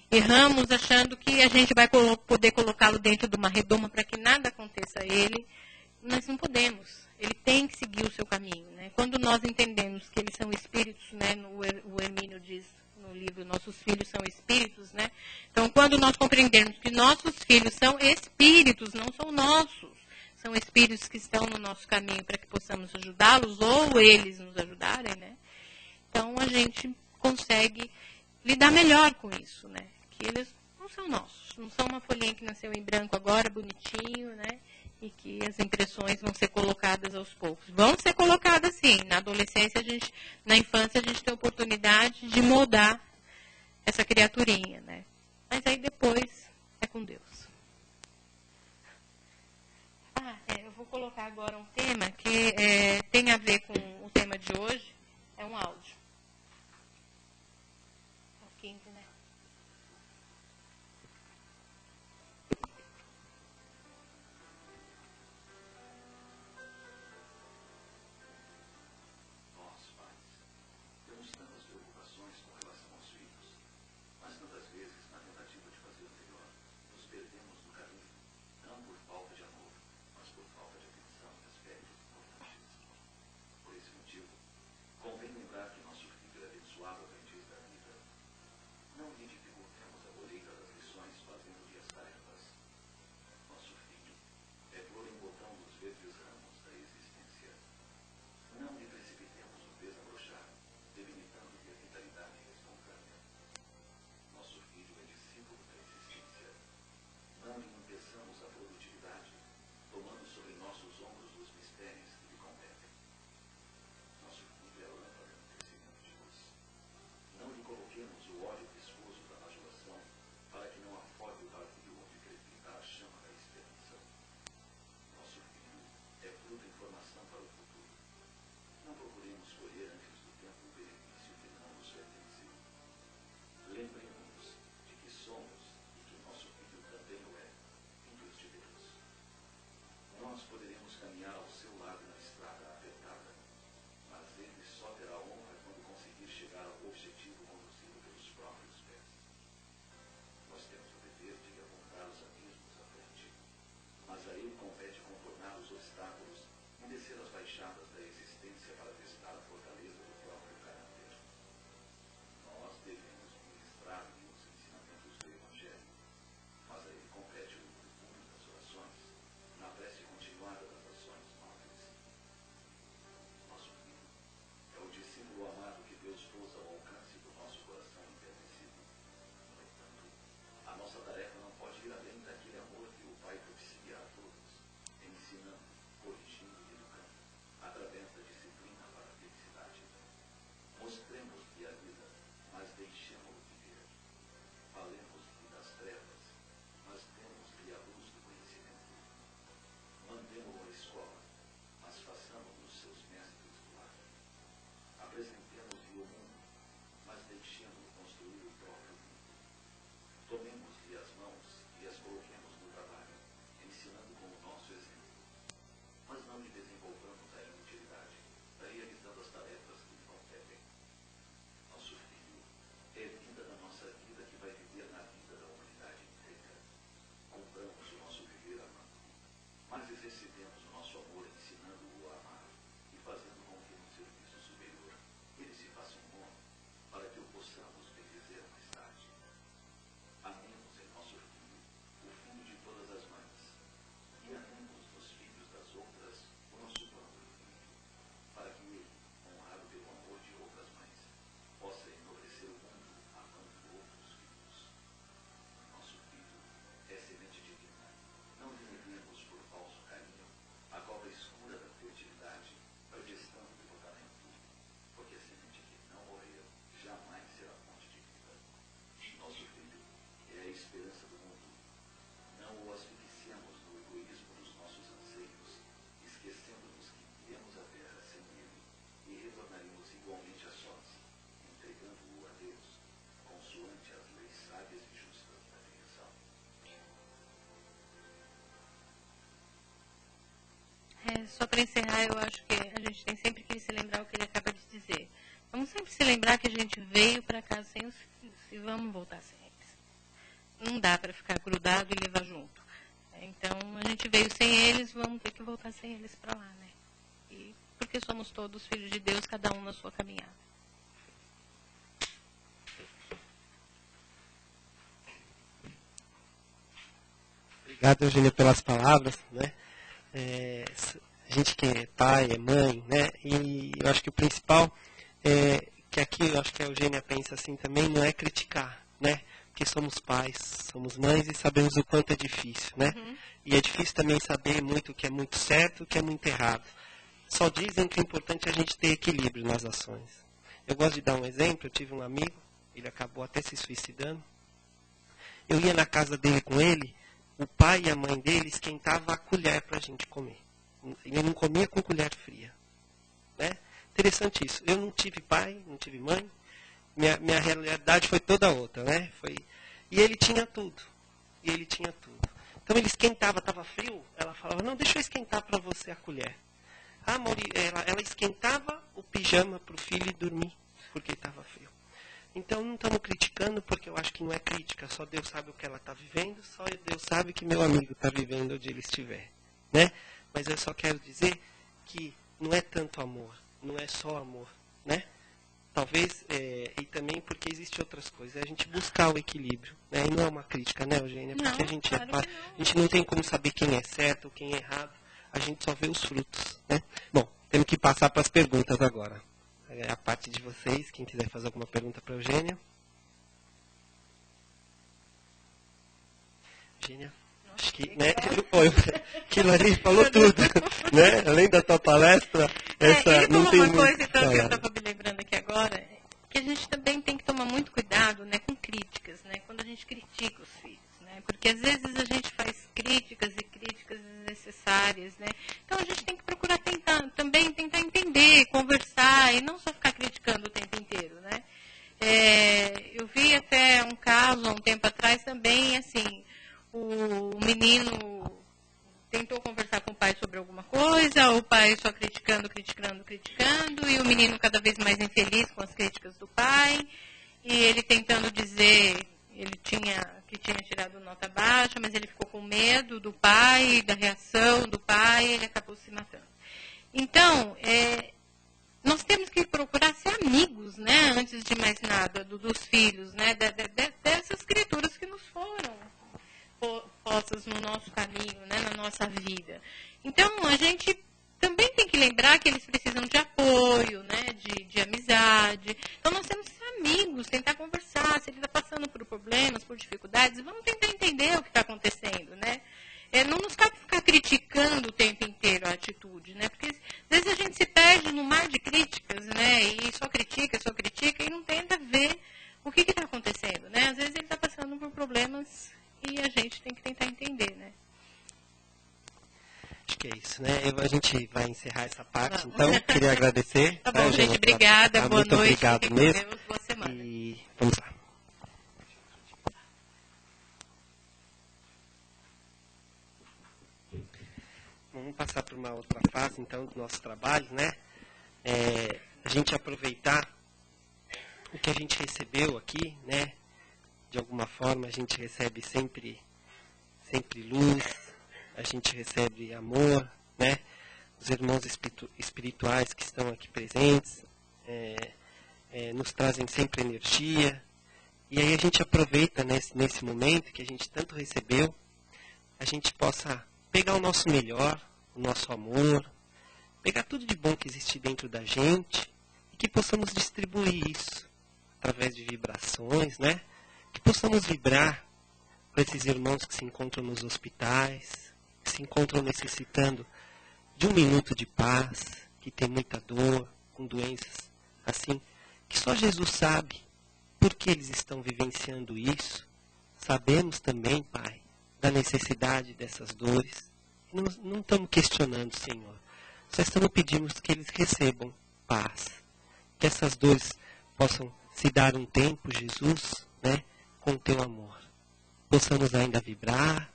Erramos achando que a gente vai poder colocá-lo dentro de uma redoma para que nada aconteça a ele. Nós não podemos. Ele tem que seguir o seu caminho, né? Quando nós entendemos que eles são espíritos, né? O Hermínio diz no livro, nossos filhos são espíritos, né? Então, quando nós compreendemos que nossos filhos são espíritos, não são nossos, são espíritos que estão no nosso caminho para que possamos ajudá-los ou eles nos ajudarem, né? Então, a gente consegue lidar melhor com isso, né? Que eles não são nossos, não são uma folhinha que nasceu em branco agora, bonitinho, né? E que as impressões vão ser colocadas aos poucos. Vão ser colocadas sim. Na adolescência, na infância, a gente tem a oportunidade de moldar essa criaturinha, né? Mas aí depois é com Deus. Eu vou colocar agora um tema que tem a ver com o tema de hoje. É um áudio. É o 15, né? só para encerrar, eu acho que a gente tem sempre que se lembrar o que ele acaba de dizer. Vamos sempre se lembrar que a gente veio para cá sem os filhos e vamos voltar sem eles. Não dá para ficar grudado e levar junto. Então, a gente veio sem eles, vamos ter que voltar sem eles para lá, né? E porque somos todos filhos de Deus, cada um na sua caminhada. Obrigado, Eugênia, pelas palavras, né? A gente que é pai, é mãe, né? E eu acho que o principal é que aqui, eu acho que a Eugênia pensa assim também, não é criticar, né? Porque somos pais, somos mães e sabemos o quanto é difícil, né? E é difícil também saber muito o que é muito certo e o que é muito errado. Só dizem que o importante é a gente ter equilíbrio nas ações. Eu gosto de dar um exemplo, eu tive um amigo, ele acabou até se suicidando. Eu ia na casa dele com ele, o pai e a mãe dele esquentavam a colher para a gente comer. Ele não comia com colher fria. Né? Interessante isso. Eu não tive pai, não tive mãe. Minha realidade foi toda outra. Né? E ele tinha tudo. Então ele esquentava, estava frio. Ela falava, não, deixa eu esquentar para você a colher. Ela esquentava o pijama para o filho e dormir, porque estava frio. Então, não estamos criticando, porque eu acho que não é crítica. Só Deus sabe o que ela está vivendo, só Deus sabe que meu amigo está vivendo onde ele estiver. Né? Mas eu só quero dizer que não é tanto amor, não é só amor. Né? Talvez, e também porque existem outras coisas, é a gente buscar o equilíbrio. Né? E não é uma crítica, né, Eugênia? Porque a gente a gente não tem como saber quem é certo, quem é errado, a gente só vê os frutos. Né? Bom, temos que passar para as perguntas agora. É a parte de vocês, quem quiser fazer alguma pergunta para a Eugênia. Eugênia, acho que, né, aquilo ali falou tudo, né? Além da tua palestra, ele não falou tem uma muito coisa então, que eu estava me lembrando aqui agora, que a gente também tem que tomar muito cuidado, né, com críticas, né, quando a gente critica os filhos, né, porque às vezes a gente faz críticas e críticas desnecessárias, né, então a gente tem que procurar também tentar entender, conversar e não só ficar criticando o tempo inteiro, né. Eu vi até um caso há um tempo atrás também, assim, o menino tentou conversar com o pai sobre alguma coisa, o pai só criticando, e o menino cada vez mais infeliz com as críticas do pai, e ele tentando dizer, que tinha tirado nota baixa, mas ele ficou com medo do pai, da reação do pai, e ele acabou se matando. Então, nós temos que procurar ser amigos, né, antes de mais nada, dos filhos, né, dessas criaturas que nos foram postas no nosso caminho, né, na nossa vida. Então, a gente também tem que lembrar que eles precisam de apoio, né, de amizade. Então, nós temos que ser amigos, tentar conversar. Se ele está passando por problemas, por dificuldades, vamos tentar entender o que está acontecendo, né? Não nos cabe ficar criticando o tempo inteiro a atitude, né? Porque às vezes a gente se perde no mar de críticas, né? E só critica, e não tenta ver o que está acontecendo, né? Às vezes ele está passando por problemas e a gente tem que tentar entender, né? Acho que é isso, né? A gente vai encerrar essa parte, então. Queria agradecer. Tá bom, gente. Obrigada. Boa muito noite. Obrigado mesmo. Deus, boa semana. E vamos lá. Vamos passar para uma outra fase, então, do nosso trabalho, né? A gente aproveitar o que a gente recebeu aqui, né? De alguma forma, a gente recebe sempre luz, a gente recebe amor, né? Os irmãos espirituais que estão aqui presentes nos trazem sempre energia. E aí a gente aproveita nesse momento que a gente tanto recebeu, a gente possa pegar o nosso melhor, o nosso amor, pegar tudo de bom que existe dentro da gente e que possamos distribuir isso através de vibrações, né? Que possamos vibrar para esses irmãos que se encontram nos hospitais, que se encontram necessitando de um minuto de paz, que tem muita dor, com doenças assim, que só Jesus sabe por que eles estão vivenciando isso. Sabemos também, Pai, da necessidade dessas dores. Não estamos questionando, Senhor. Só estamos pedindo que eles recebam paz. Que essas dores possam se dar um tempo, Jesus, né, com o teu amor. Possamos ainda vibrar,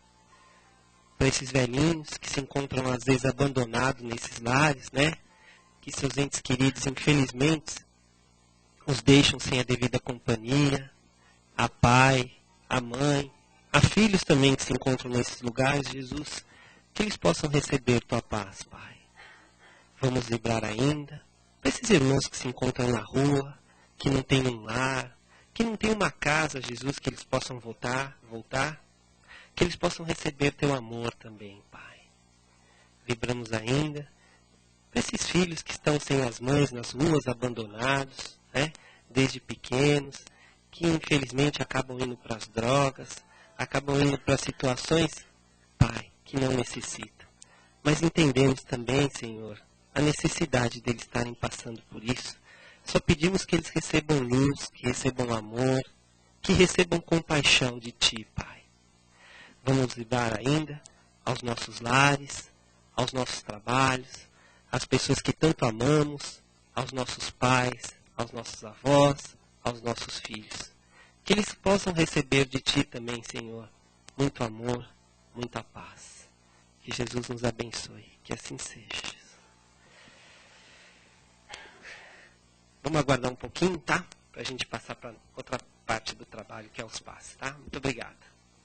para esses velhinhos que se encontram às vezes abandonados nesses lares, né? Que seus entes queridos, infelizmente, os deixam sem a devida companhia, a pai, a mãe, a filhos também que se encontram nesses lugares, Jesus, que eles possam receber tua paz, Pai. Vamos lembrar ainda para esses irmãos que se encontram na rua, que não têm um lar, que não têm uma casa, Jesus, que eles possam voltar, que eles possam receber teu amor também, Pai. Vibramos ainda para esses filhos que estão sem as mães nas ruas, abandonados, né? Desde pequenos, que infelizmente acabam indo para as drogas, acabam indo para situações, Pai, que não necessitam. Mas entendemos também, Senhor, a necessidade deles estarem passando por isso. Só pedimos que eles recebam luz, que recebam amor, que recebam compaixão de Ti, Pai. Vamos lidar ainda aos nossos lares, aos nossos trabalhos, às pessoas que tanto amamos, aos nossos pais, aos nossos avós, aos nossos filhos. Que eles possam receber de Ti também, Senhor, muito amor, muita paz. Que Jesus nos abençoe, que assim seja. Vamos aguardar um pouquinho, tá? Para a gente passar para outra parte do trabalho, que é os passos, tá? Muito obrigado.